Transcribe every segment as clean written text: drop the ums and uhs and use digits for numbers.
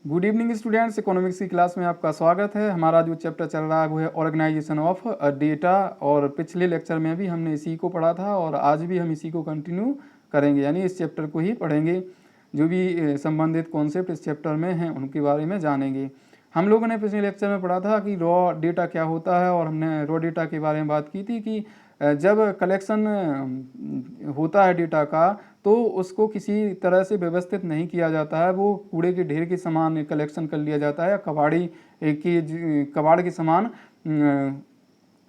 Good evening students, economics की class में आपका स्वागत है। हमारा जो चैप्टर चल रहा है वो है ऑर्गेनाइजेशन ऑफ डेटा, और पिछले लेक्चर में भी हमने इसी को पढ़ा था और आज भी हम इसी को कंटिन्यू करेंगे, यानी इस चैप्टर को ही पढ़ेंगे। जो भी संबंधित कॉन्सेप्ट इस चैप्टर में हैं उनके बारे में जानेंगे। हम लोगों ने पिछले लेक्चर में पढ़ा था कि रॉ डेटा क्या होता है, और हमने रॉ डेटा के बारे में बात की थी कि जब कलेक्शन होता है डेटा का तो उसको किसी तरह से व्यवस्थित नहीं किया जाता है, वो कूड़े के ढेर के समान कलेक्शन कर लिया जाता है, या कबाड़ के समान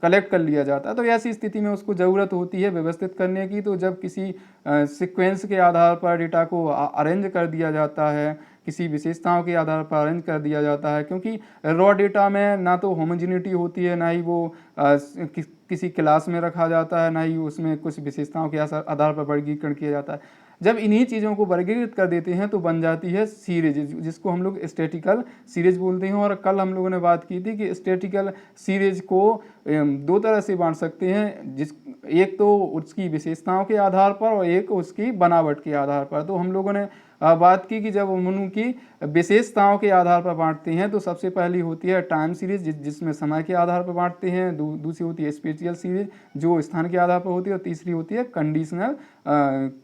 कलेक्ट कर लिया जाता है। तो ऐसी स्थिति में उसको ज़रूरत होती है व्यवस्थित करने की। तो जब किसी सीक्वेंस के आधार पर डेटा को अरेंज कर दिया जाता है, किसी विशेषताओं के आधार पर अरेंज कर दिया जाता है, क्योंकि रॉ डेटा में ना तो होमोजिनिटी होती है, ना ही वो किसी क्लास में रखा जाता है, ना ही उसमें कुछ विशेषताओं के आधार पर वर्गीकरण किया जाता है। जब इन्हीं चीज़ों को वर्गीकृत कर देते हैं तो बन जाती है सीरीज, जिसको हम लोग स्टैटिकल सीरीज बोलते हैं। और कल हम लोगों ने बात की थी कि स्टैटिकल सीरीज को दो तरह से बांट सकते हैं, एक तो उसकी विशेषताओं के आधार पर और एक उसकी बनावट के आधार पर। तो हम लोगों ने बात की कि जब हम उनकी विशेषताओं के आधार पर बांटते हैं तो सबसे पहली होती है टाइम सीरीज, जिसमें समय के आधार पर बांटते हैं। दूसरी होती है स्पेशियल सीरीज, जो स्थान के आधार पर होती है। और तीसरी होती है कंडीशनल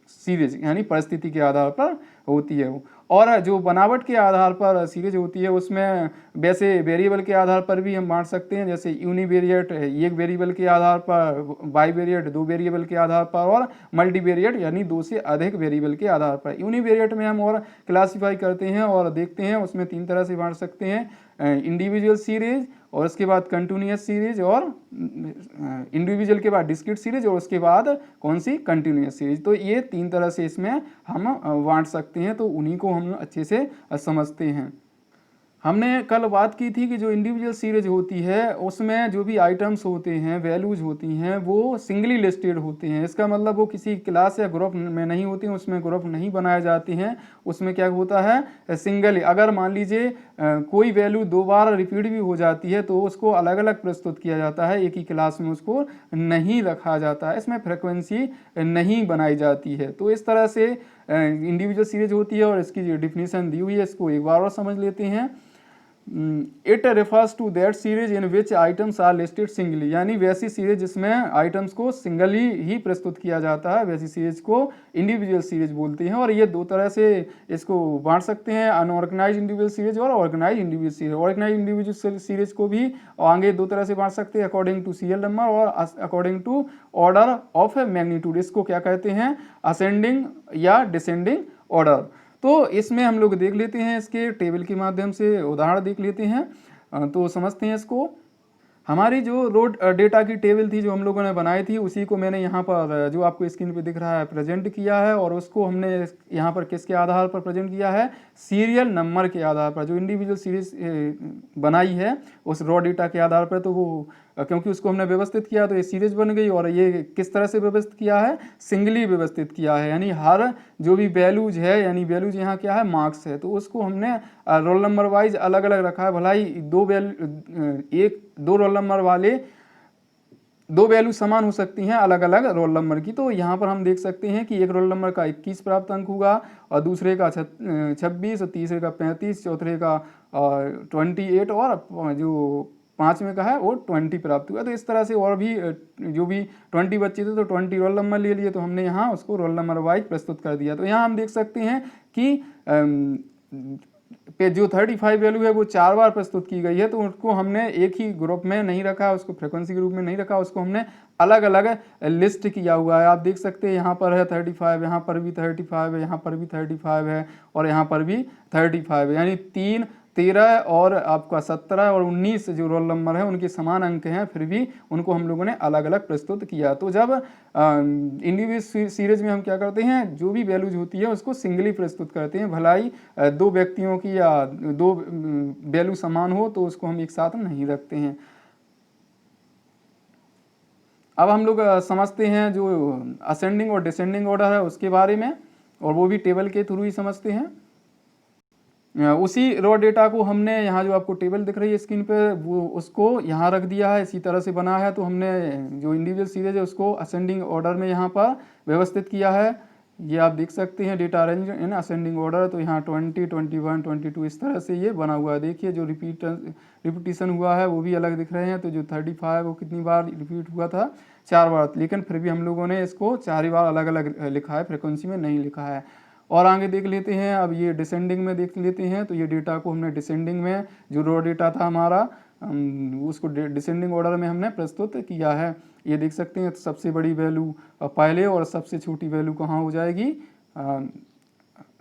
सीरीज, यानी परिस्थिति के आधार पर होती है वो। और जो बनावट के आधार पर सीरीज होती है उसमें वैसे वेरिएबल के आधार पर भी हम बांट सकते हैं, जैसे यूनिवेरिएट एक वेरिएबल के आधार पर, बाईवेरिएट दो वेरिएबल के आधार पर, और मल्टीवेरिएट यानी दो से अधिक वेरिएबल के आधार पर। यूनिवेरिएट में हम और क्लासीफाई करते हैं और देखते हैं, उसमें तीन तरह से बांट सकते हैं, इंडिविजुअल सीरीज, और उसके बाद कंटिन्यूस सीरीज, और इंडिविजुअल के बाद डिस्क्रीट सीरीज, और उसके बाद कौन सी कंटिन्यूस सीरीज। तो ये तीन तरह से इसमें हम बांट सकते हैं, तो उन्हीं को हम अच्छे से समझते हैं। हमने कल बात की थी कि जो इंडिविजुअल सीरीज होती है उसमें जो भी आइटम्स होते हैं, वैल्यूज होती हैं, वो सिंगली लिस्टेड होते हैं। इसका मतलब वो किसी क्लास या ग्रुप में नहीं होती हैं, उसमें ग्रुप नहीं बनाए जाते हैं। उसमें क्या होता है, सिंगल। अगर मान लीजिए कोई वैल्यू दो बार रिपीट भी हो जाती है तो उसको अलग अलग प्रस्तुत किया जाता है, एक ही क्लास में उसको नहीं रखा जाता है, इसमें फ्रिक्वेंसी नहीं बनाई जाती है। तो इस तरह से इंडिविजुअल सीरीज होती है, और इसकी जो डिफिनीशन दी हुई है इसको एक बार और समझ लेते हैं। It refers to that series in which items are listed singly, यानी वैसी सीरीज जिसमें आइटम्स को सिंगली ही प्रस्तुत किया जाता है, वैसी सीरीज को इंडिविजुअल सीरीज बोलते हैं। और ये दो तरह से इसको बांट सकते हैं, अनऑर्गेनाइज इंडिविजुअल सीरीज और organise individual series. Organise individual series को भी आगे दो तरह से बांट सकते हैं, अकॉर्डिंग टू सीरियल नंबर और according to order of magnitude. इसको क्या कहते हैं, असेंडिंग या डिसेंडिंग ऑर्डर। तो इसमें हम लोग देख लेते हैं, इसके टेबल के माध्यम से उदाहरण देख लेते हैं, तो समझते हैं इसको। हमारी जो रोड डेटा की टेबल थी जो हम लोगों ने बनाई थी, उसी को मैंने यहाँ पर जो आपको स्क्रीन पे दिख रहा है प्रेजेंट किया है। और उसको हमने यहाँ पर किसके आधार पर प्रेजेंट किया है, सीरियल नंबर के आधार पर। जो इंडिविजुअल सीरीज बनाई है उस रॉ डेटा के आधार पर, तो वो क्योंकि उसको हमने व्यवस्थित किया तो ये सीरीज बन गई। और ये किस तरह से व्यवस्थित किया है, सिंगली व्यवस्थित किया है, यानी हर जो भी वैल्यूज है, यानी वैल्यूज यहाँ क्या है, मार्क्स है, तो उसको हमने रोल नंबर वाइज अलग अलग रखा है। भलाई दो रोल नंबर वाले दो वैल्यू समान हो सकती हैं अलग अलग रोल नंबर की। तो यहाँ पर हम देख सकते हैं कि एक रोल नंबर का 21 प्राप्त अंक होगा, और दूसरे का 26, और तीसरे का 35, चौथे का 28, और जो पाँचवें का है वो 20 प्राप्त हुआ। तो इस तरह से और भी जो भी 20 बच्चे थे तो 20 रोल नंबर ले लिए, तो हमने यहाँ उसको रोल नंबर वाइज प्रस्तुत कर दिया। तो यहाँ हम देख सकते हैं कि पे जो 35 वैल्यू है वो 4 बार प्रस्तुत की गई है, तो उसको हमने एक ही ग्रुप में नहीं रखा, उसको फ्रीक्वेंसी ग्रुप में नहीं रखा, उसको हमने अलग अलग लिस्ट किया हुआ है। आप देख सकते हैं यहाँ पर है 35, यहाँ पर भी 35 है, यहाँ पर भी 35 है, और यहाँ पर भी 35 है, यानी 3, 13 और आपका 17 और 19 जो रोल नंबर है उनके समान अंक हैं, फिर भी उनको हम लोगों ने अलग अलग प्रस्तुत किया। तो जब इंडिविजुअल सीरीज में हम क्या करते हैं, जो भी वैल्यूज होती है उसको सिंगली प्रस्तुत करते हैं। भलाई दो व्यक्तियों की या दो वैल्यू समान हो तो उसको हम एक साथ नहीं रखते हैं। अब हम लोग समझते हैं जो असेंडिंग और डिसेंडिंग ऑर्डर है उसके बारे में, और वो भी टेबल के थ्रू ही समझते हैं। उसी रॉ डेटा को हमने यहाँ जो आपको टेबल दिख रही है स्क्रीन पे, वो उसको यहाँ रख दिया है, इसी तरह से बना है। तो हमने जो इंडिविजुअल सीरीज है उसको असेंडिंग ऑर्डर में यहाँ पर व्यवस्थित किया है। ये आप देख सकते हैं data arrange in ascending order. तो यहाँ 20, 21, 22 इस तरह से ये बना हुआ है। देखिए जो रिपीटिशन हुआ है वो भी अलग दिख रहे हैं। तो जो 35 वो कितनी बार रिपीट हुआ था, 4 बार, लेकिन फिर भी हम लोगों ने इसको 4 ही बार अलग अलग लिखा है, फ्रिक्वेंसी में नहीं लिखा है। और आगे देख लेते हैं, अब ये डिसेंडिंग में देख लेते हैं। तो ये डेटा को हमने डिसेंडिंग में, जो रॉ डेटा था हमारा, उसको डिसेंडिंग ऑर्डर में हमने प्रस्तुत किया है। ये देख सकते हैं सबसे बड़ी वैल्यू पहले और सबसे छोटी वैल्यू कहाँ हो जाएगी,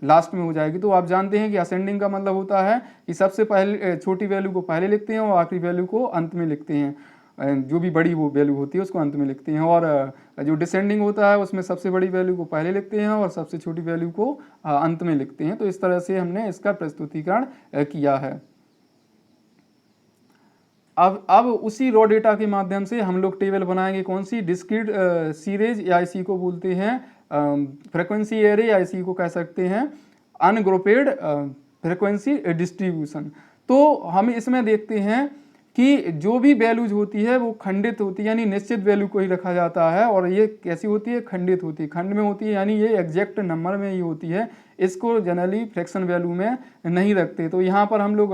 लास्ट में हो जाएगी। तो आप जानते हैं कि असेंडिंग का मतलब होता है कि सबसे पहले छोटी वैल्यू को पहले लिखते हैं और आखिरी वैल्यू को अंत में लिखते हैं। जो भी बड़ी वो वैल्यू होती है उसको अंत में लिखते हैं। और जो डिसेंडिंग होता है उसमें सबसे बड़ी वैल्यू को पहले लिखते हैं और सबसे छोटी वैल्यू को अंत में लिखते हैं। तो इस तरह से हमने इसका प्रस्तुतिकरण किया है। अब उसी रॉ डेटा के माध्यम से हम लोग टेबल बनाएंगे, कौन सी, डिस्क्रीट सीरीज, या इसी को बोलते हैं फ्रीक्वेंसी एरे, या इसी को कह सकते हैं अनग्रुपेड फ्रीक्वेंसी डिस्ट्रीब्यूशन। तो हम इसमें देखते हैं कि जो भी वैल्यूज होती है वो खंडित होती है, यानी निश्चित वैल्यू को ही रखा जाता है। और ये कैसी होती है, खंडित होती है, खंड में होती है, यानी ये एग्जैक्ट नंबर में ही होती है। इसको जनरली फ्रैक्शन वैल्यू में नहीं रखते। तो यहाँ पर हम लोग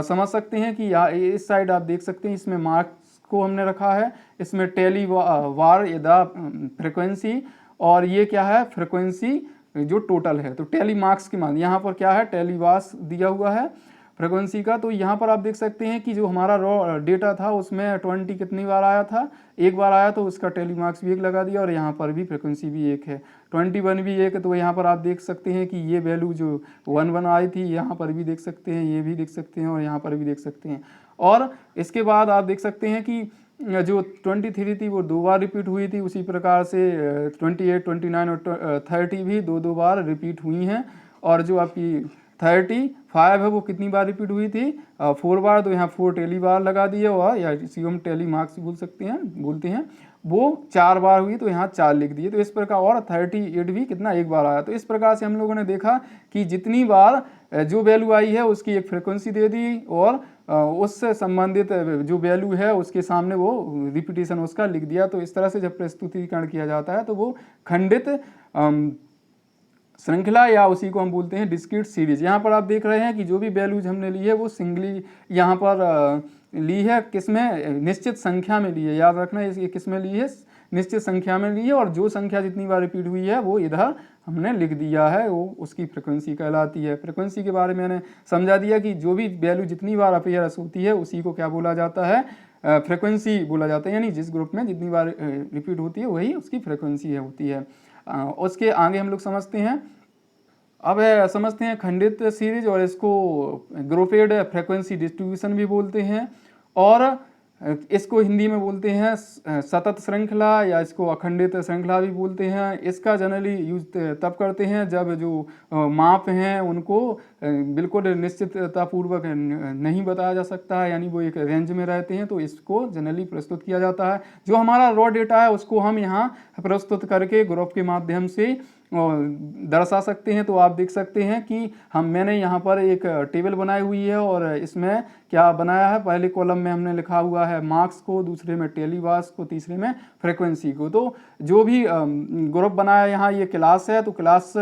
समझ सकते हैं कि इस साइड आप देख सकते हैं, इसमें मार्क्स को हमने रखा है, इसमें टेली वार या फ्रिक्वेंसी, और ये क्या है, फ्रिक्वेंसी जो टोटल है। तो टेली मार्क्स की मान, यहाँ पर क्या है, टेली वार्स दिया हुआ है फ्रिक्वेंसी का। तो यहाँ पर आप देख सकते हैं कि जो हमारा रॉ डेटा था उसमें 20 कितनी बार आया था, एक बार आया, तो उसका टेली मार्क्स भी 1 लगा दिया, और यहाँ पर भी फ्रिक्वेंसी भी 1 है, 21 भी 1 है। तो यहाँ पर आप देख सकते हैं कि ये वैल्यू जो 11 आई थी, यहाँ पर भी देख सकते हैं, ये भी देख सकते हैं, और यहाँ पर भी देख सकते हैं। और इसके बाद आप देख सकते हैं कि जो 23 थी वो 2 बार रिपीट हुई थी। उसी प्रकार से 28, 29 और 30 भी 2 बार रिपीट हुई हैं। और जो आपकी 35 है वो कितनी बार रिपीट हुई थी, 4 बार। तो यहाँ 4 टेली बार लगा दिए, और या इसी को हम टेली मार्क्स बोलते हैं, वो 4 बार हुई, तो यहाँ 4 लिख दिए। तो इस प्रकार, और 38 भी कितना, 1 बार आया। तो इस प्रकार से हम लोगों ने देखा कि जितनी बार जो वैल्यू आई है उसकी एक फ्रिक्वेंसी दे दी, और उससे संबंधित जो वैल्यू है उसके सामने वो रिपीटेशन उसका लिख दिया। तो इस तरह से जब प्रस्तुतिकरण किया जाता है तो वो खंडित श्रृंखला, या उसी को हम बोलते हैं डिस्क्रीट सीरीज। यहाँ पर आप देख रहे हैं कि जो भी वैल्यूज हमने ली है वो सिंगली यहाँ पर ली है, किसमें, निश्चित संख्या में ली है। याद रखना ये किसमें ली है, निश्चित संख्या में ली है, और जो संख्या जितनी बार रिपीट हुई है वो इधर हमने लिख दिया है, वो उसकी फ्रिक्वेंसी कहलाती है। फ्रिक्वेंसी के बारे में मैंने समझा दिया कि जो भी वैल्यू जितनी बार अपीयरेंस होती है उसी को क्या बोला जाता है, फ्रिक्वेंसी बोला जाता है। यानी जिस ग्रुप में जितनी बार रिपीट होती है वही उसकी फ्रिक्वेंसी होती है। उसके आगे हम लोग समझते हैं, अब समझते हैं खंडित सीरीज, और इसको ग्रुपेड फ्रीक्वेंसी डिस्ट्रीब्यूशन भी बोलते हैं, और इसको हिंदी में बोलते हैं सतत श्रृंखला, या इसको अखंडित श्रृंखला भी बोलते हैं। इसका जनरली यूज तब करते हैं जब जो माप हैं उनको बिल्कुल निश्चिततापूर्वक नहीं बताया जा सकता है, यानी वो एक रेंज में रहते हैं, तो इसको जनरली प्रस्तुत किया जाता है। जो हमारा रॉ डेटा है उसको हम यहाँ प्रस्तुत करके ग्रुप के माध्यम से दर्शा सकते हैं। तो आप देख सकते हैं कि मैंने यहाँ पर एक टेबल बनाई हुई है, और इसमें क्या बनाया है, पहले कॉलम में हमने लिखा हुआ है मार्क्स को, दूसरे में टेलीवास को, तीसरे में फ्रीक्वेंसी को। तो जो भी ग्रुप बनाया, यहाँ ये क्लास है, तो क्लास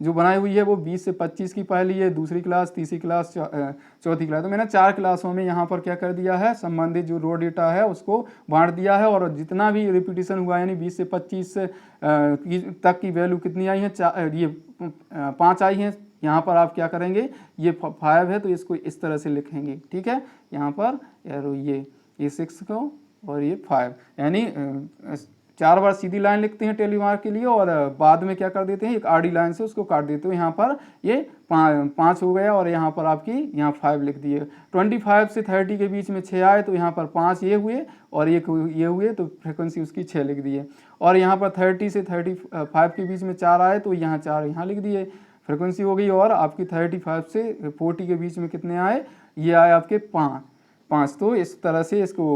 जो बनाई हुई है वो 20 से 25 की पहली है, दूसरी क्लास, तीसरी क्लास, चौथी क्लास। तो मैंने 4 क्लासों में यहाँ पर क्या कर दिया है, संबंधित जो रॉ डेटा है उसको बांट दिया है, और जितना भी रिपीटिशन हुआ, यानी 20 से 25 तक की वैल्यू कितनी आई है, ये 5 आई हैं। यहाँ पर आप क्या करेंगे, ये 5 है तो इसको इस तरह से लिखेंगे, ठीक है। यहाँ पर ये 6 को, और ये 5, यानी 4 बार सीधी लाइन लिखते हैं टेलीमार्क के लिए, और बाद में क्या कर देते हैं, एक आड़ी लाइन से उसको काट देते हो। यहाँ पर ये 5 हो गया, और यहाँ पर आपकी यहाँ 5 लिख दिए। 25 से 30 के बीच में 6 आए, तो यहाँ पर 5 ये हुए और एक ये हुए, तो फ्रिक्वेंसी उसकी 6 लिख दिए। और यहाँ पर 30 से 35 के बीच में 4 आए, तो यहाँ 4 यहाँ लिख दिए, फ्रिक्वेंसी हो गई। और आपकी 35 से 40 के बीच में कितने आए, ये आए आपके 5। तो इस तरह से इसको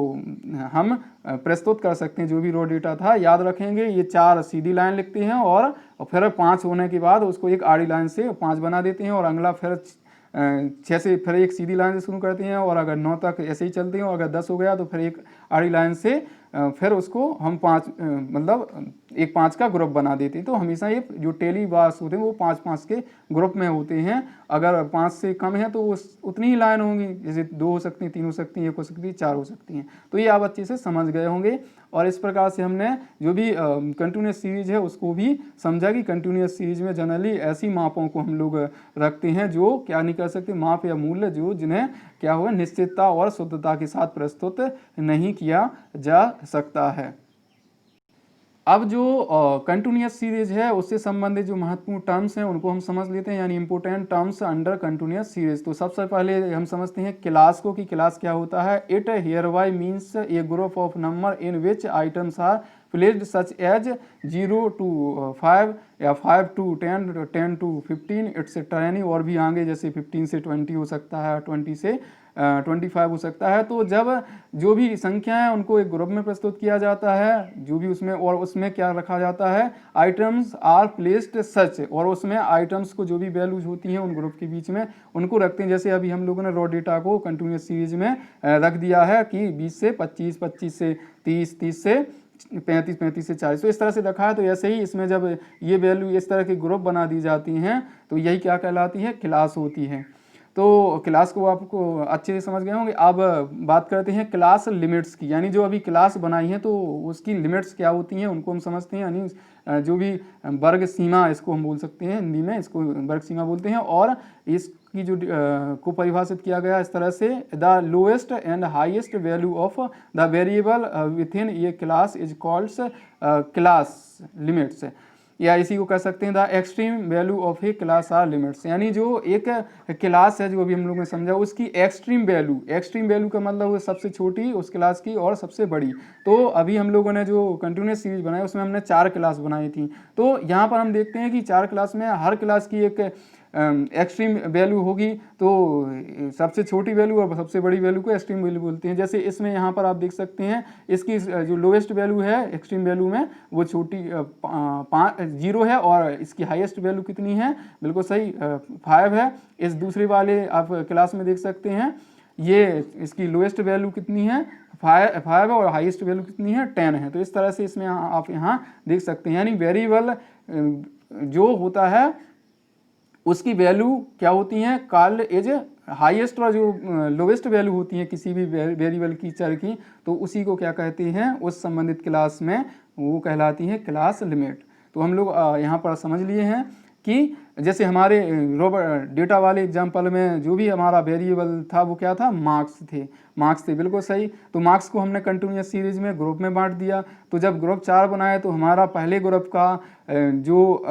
हम प्रस्तुत कर सकते हैं। जो भी रॉ डेटा था याद रखेंगे, ये 4 सीधी लाइन लिखते हैं, और फिर 5 होने के बाद उसको एक आड़ी लाइन से 5 बना देते हैं, और अगला फिर 6 से फिर एक सीधी लाइन से शुरू करते हैं, और अगर 9 तक ऐसे ही चलते हैं, और अगर 10 हो गया तो फिर एक आड़ी लाइन से फिर उसको हम 5 मतलब एक 5 का ग्रुप बना देते हैं। तो हमेशा ये जो टेली बार्स होते हैं वो 5-5 के ग्रुप में होते हैं। अगर 5 से कम है तो उतनी ही लाइन होंगी, जैसे 2 हो सकती हैं, 3 हो सकती हैं, 1 हो सकती है, 4 हो सकती हैं। तो ये आप अच्छे से समझ गए होंगे। और इस प्रकार से हमने जो भी कंटिन्यूस सीरीज है उसको भी समझा कि कंटिन्यूस सीरीज में जनरली ऐसी मापों को हम लोग रखते हैं जो क्या नहीं कर सकते, माप या मूल्य जो जिन्हें क्या होगा निश्चितता और शुद्धता के साथ प्रस्तुत नहीं किया जा सकता है। अब जो कंटिन्यूस सीरीज है उससे संबंधित जो महत्वपूर्ण टर्म्स हैं उनको हम समझ लेते हैं, यानी important terms under continuous series. तो सबसे पहले हम समझते हैं क्लास को, कि क्लास क्या होता है। It hereby means a group of number in which items are placed such as 0 to 5 या 5 to 10, 10 to 15 एटसेट्रा, यानी और भी आगे जैसे 15 से 20 हो सकता है, 20 से 25 हो सकता है। तो जब जो भी संख्या है उनको एक ग्रुप में प्रस्तुत किया जाता है, जो भी उसमें, और उसमें क्या रखा जाता है, आइटम्स आर प्लेस्ड सच, और उसमें आइटम्स को जो भी वैल्यूज होती हैं उन ग्रुप के बीच में उनको रखते हैं। जैसे अभी हम लोगों ने रॉ डेटा को कंटिन्यूस सीरीज में रख दिया है कि 20 से 25, 25 से 30, 30 से 35, 35 से 40, तो इस तरह से रखा है। तो ऐसे ही इसमें जब ये वैल्यू इस तरह के ग्रुप बना दी जाती हैं तो यही क्या कहलाती है, क्लास होती है। तो क्लास को आपको अच्छे से समझ गए होंगे। अब बात करते हैं क्लास लिमिट्स की, यानी जो अभी क्लास बनाई है तो उसकी लिमिट्स क्या होती हैं उनको हम समझते हैं। यानी जो भी वर्ग सीमा, इसको हम बोल सकते हैं हिंदी में, इसको वर्ग सीमा बोलते हैं। और इसकी जो को परिभाषित किया गया इस तरह से, the lowest and highest value of the variable within ये class is called as class limits, या इसी को कह सकते हैं the extreme value of a class are limits. यानी जो एक क्लास है जो अभी हम लोगों ने समझा उसकी एक्सट्रीम वैल्यू का मतलब है सबसे छोटी उस क्लास की और सबसे बड़ी। तो अभी हम लोगों ने जो कंटिन्यूस सीरीज बनाई उसमें हमने 4 क्लास बनाई थी। तो यहाँ पर हम देखते हैं कि 4 क्लास में हर क्लास की एक एक्सट्रीम वैल्यू होगी। तो सबसे छोटी वैल्यू और सबसे बड़ी वैल्यू को एक्सट्रीम वैल्यू बोलते हैं। जैसे इसमें यहाँ पर आप देख सकते हैं इसकी जो लोएस्ट वैल्यू है एक्सट्रीम वैल्यू में वो छोटी 0 है, और इसकी हाईएस्ट वैल्यू कितनी है, बिल्कुल सही 5 है। इस दूसरे वाले आप क्लास में देख सकते हैं ये इसकी लोएस्ट वैल्यू कितनी है, 5 है, और हाईएस्ट वैल्यू कितनी है, 10 है। तो इस तरह से इसमें आप यहाँ देख सकते हैं। यानी वेरिएबल जो होता है उसकी वैल्यू क्या होती है, कॉल्ड एज हाईएस्ट, और जो लोवेस्ट वैल्यू होती है किसी भी वेरिएबल की, चर की, तो उसी को क्या कहते हैं, उस संबंधित क्लास में वो कहलाती है क्लास लिमिट। तो हम लोग यहाँ पर समझ लिए हैं कि जैसे हमारे डेटा वाले एग्जाम्पल में जो भी हमारा वेरिएबल था वो क्या था, मार्क्स थे, बिल्कुल सही। तो मार्क्स को हमने कंटिन्यूस सीरीज में ग्रुप में बांट दिया। तो जब ग्रुप 4 बनाए तो हमारा पहले ग्रुप का जो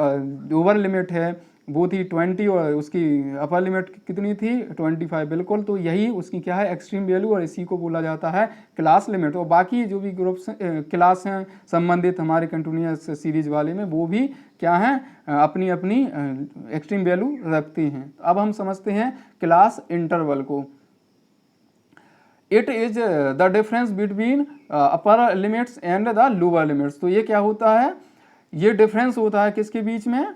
लोअर लिमिट है वो थी 20, और उसकी अपर लिमिट कितनी थी, 25, बिल्कुल। तो यही उसकी क्या है, एक्सट्रीम वैल्यू, और इसी को बोला जाता है क्लास लिमिट। और बाकी जो भी ग्रुप्स क्लास हैं संबंधित हमारे कंटिन्यूस सीरीज वाले में, वो भी क्या है, अपनी अपनी एक्सट्रीम वैल्यू रखते हैं। अब हम समझते हैं क्लास इंटरवल को। It is the difference between upper limits and the lower limits. तो ये क्या होता है, ये डिफरेंस होता है किसके बीच में,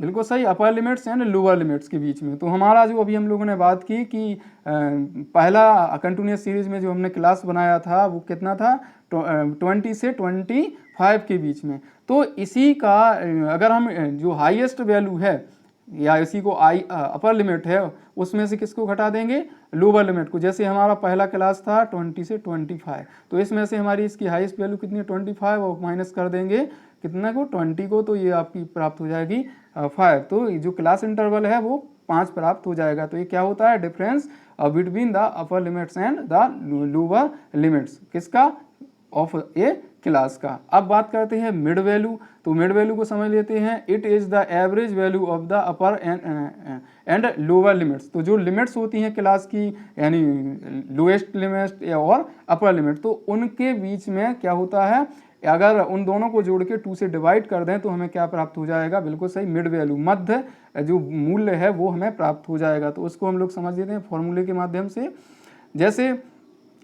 बिल्कुल सही, अपर लिमिट्स एंड लोअर लिमिट्स के बीच में। तो हमारा जो अभी हम लोगों ने बात की कि पहला कंटिन्यूस सीरीज में जो हमने क्लास बनाया था वो कितना था, 20 से 25 के बीच में। तो इसी का अगर हम जो हाईएस्ट वैल्यू है या इसी को अपर लिमिट है उसमें से किसको घटा देंगे, लोअर लिमिट को। जैसे हमारा पहला क्लास था 20 से 25, तो इसमें से हमारी इसकी हाईएस्ट वैल्यू कितनी है, 25, और माइनस कर देंगे कितना को, 20 को, तो ये आपकी प्राप्त हो जाएगी 5। तो जो क्लास इंटरवल है वो 5 प्राप्त हो जाएगा। तो ये क्या होता है, difference between the upper limits and the lower limits, किसका, ऑफ ए क्लास का। अब बात करते हैं मिड वैल्यू। तो मिड वैल्यू को समझ लेते हैं। It is the average value of the upper and lower limits. तो जो लिमिट्स होती हैं क्लास की, यानी लोएस्ट लिमिट और अपर लिमिट, तो उनके बीच में क्या होता है, अगर उन दोनों को जोड़ के 2 से डिवाइड कर दें तो हमें क्या प्राप्त हो जाएगा, बिल्कुल सही, मिड वैल्यू, मध्य जो मूल्य है वो हमें प्राप्त हो जाएगा। तो उसको हम लोग समझ लेते हैं फॉर्मूले के माध्यम से। जैसे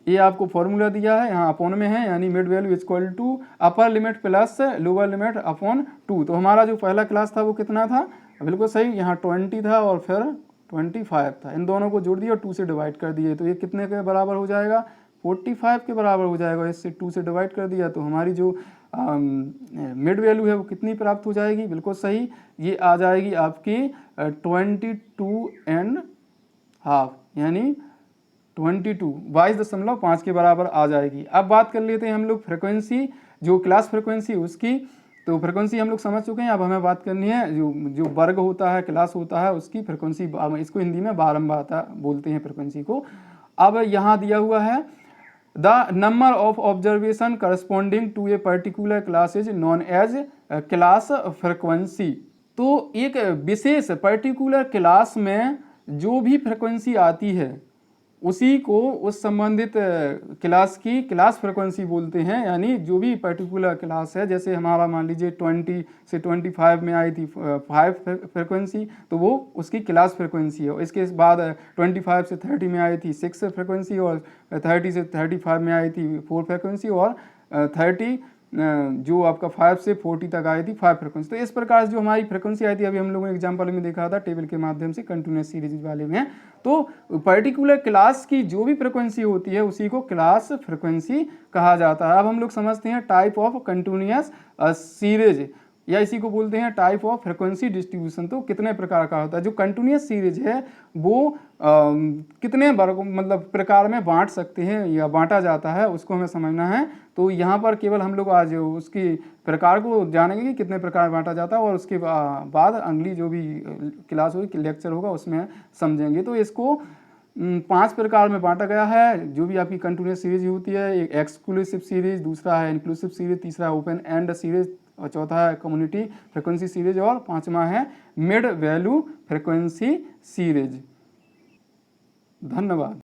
ये आपको फॉर्मूला दिया है, यहाँ अपॉन में है, यानी mid value is equal to upper limit plus lower limit upon 2। तो हमारा जो पहला क्लास था वो कितना था, बिल्कुल सही, यहाँ 20 था और फिर 25 था। इन दोनों को जोड़ दिया और 2 से डिवाइड कर दिए, तो ये कितने के बराबर हो जाएगा, 45 के बराबर हो जाएगा। इससे 2 से डिवाइड कर दिया तो हमारी जो मिड वैल्यू है वो कितनी प्राप्त हो जाएगी, बिल्कुल सही, ये आ जाएगी आपकी 22.5 यानी 22.5 के बराबर आ जाएगी। अब बात कर लेते हैं हम लोग फ्रिक्वेंसी, जो क्लास फ्रिक्वेंसी उसकी। तो फ्रिक्वेंसी हम लोग समझ चुके हैं, अब हमें बात करनी है जो वर्ग होता है, क्लास होता है, उसकी फ्रिक्वेंसी, इसको हिंदी में बारंबारता बोलते हैं फ्रिक्वेंसी को। अब यहाँ दिया हुआ है the number of observation corresponding to a particular class is known as class frequency. तो एक विशेष पर्टिकुलर क्लास में जो भी फ्रिक्वेंसी आती है उसी को उस संबंधित क्लास की क्लास फ्रिक्वेंसी बोलते हैं। यानी जो भी पर्टिकुलर क्लास है, जैसे हमारा मान लीजिए 20 से 25 में आई थी 5 फ्रिक्वेंसी, तो वो उसकी क्लास फ्रिक्वेंसी है। इसके बाद 25 से 30 में आई थी 6 फ्रिक्वेंसी, और 30 से 35 में आई थी 4 फ्रिक्वेंसी, और 30 जो आपका 5 से 40 तक आई थी 5 फ्रिक्वेंसी। तो इस प्रकार से जो हमारी फ्रिक्वेंसी आई थी, अभी हम लोगों ने एग्जाम्पल में देखा था टेबल के माध्यम से, कंटिन्यूस सीरीज वाले में। तो पर्टिकुलर क्लास की जो भी फ्रिक्वेंसी होती है उसी को क्लास फ्रिक्वेंसी कहा जाता है। अब हम लोग समझते हैं टाइप ऑफ कंटिन्यूस सीरीज, या इसी को बोलते हैं टाइप ऑफ फ्रिक्वेंसी डिस्ट्रीब्यूशन। तो कितने प्रकार का होता है, जो कंटिन्यूस सीरीज है वो कितने वर्ग मतलब प्रकार में बांट सकते हैं या बांटा जाता है, उसको हमें समझना है। तो यहाँ पर केवल हम लोग आज उसकी प्रकार को जानेंगे कि कितने प्रकार में बांटा जाता है, और उसके बाद अगली जो भी क्लास होगी, लेक्चर होगा, उसमें समझेंगे। तो इसको 5 प्रकार में बांटा गया है, जो भी आपकी कंटिन्यूस सीरीज होती है। एक एक्सक्लूसिव सीरीज, दूसरा है इंक्लूसिव सीरीज, तीसरा ओपन एंड सीरीज, और चौथा है कम्युनिटी फ्रिक्वेंसी सीरीज, और पांचवा है मिड वैल्यू फ्रिक्वेंसी सीरीज। धन्यवाद।